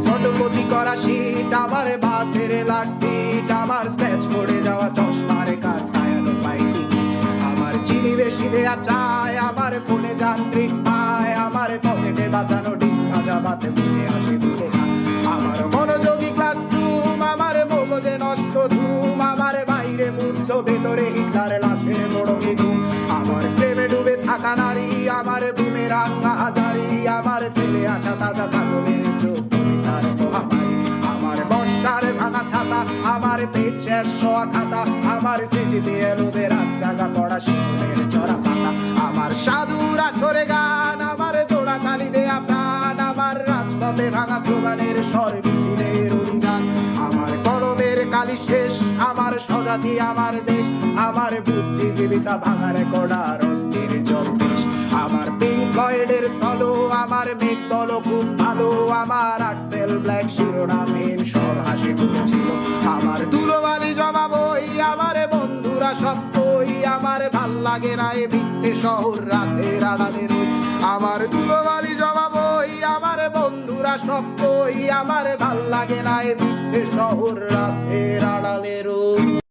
Photocopy করা sheet, আমার বাসের লাট সিট, আমার স্ক্র্যাচ পড়ে যাওয়া চশমার কাজ, ছায়ানো পাইনি আমার চিনি বেশি দেয়া চায়, আমার ফোনে যান্ত্রিক পায়, আমার পকেটে বাঁচানো ডিম ভাজা ভাতে বুঝে আসে বুঝে আমার মনোযোগী ক্লাসরুম, আমার মগজে নষ্ট ধুম, আমার বাইরে মুগ্ধ ভেতরে হিটলার লাশের বড় ঘুম, আমার প্রেমে ডুবে থাকা নারী, আমার বুমে রাঙ্গা হাজারি, আমার ফেলে আসা তাজা কাজলের চোখ তার মহামারী, আমার বর্ষার ভাঙা ছাতা, আমার পেট শেষ শোয়া খাতা, আমার স্মৃতিতে এলোবে রাত জাগা পড়া শিশুদের চড়া পাতা, আমার সাধুর আসরে গান, আমার জোড়া তালি দেয়া প্রাণ, আমার রাজপথে ভাঙা স্লোগানের স্বর মিছিলের অভিযান, আমার কলমের কালি শেষ, আমার স্বজাতি আমার দেশ, আমার বুদ্ধিজীবিতা ভাঙা রেকর্ডার অস্থির জলদেশ, আমার পিঙ্ক ফ্লয়েডের সলো, আমার মেঘ দল খুব ভালো, আমার আক্সেল ব্ল্যাক শিরোনামহীন সব হাসি খুঁজছিল, আমার ধুলোবালি জমা বই, আমার বন্ধুরা সত্যই, আমার ভাল লাগে না এ মিথ্যে শহর রাতের আড়ালে রই, আমার ধুলোবালি জমা বই, আমার বন্ধুরা সত্যই, আমার ভাল লাগে না এ মিথ্যে শহর রাতের আড়ালে রই।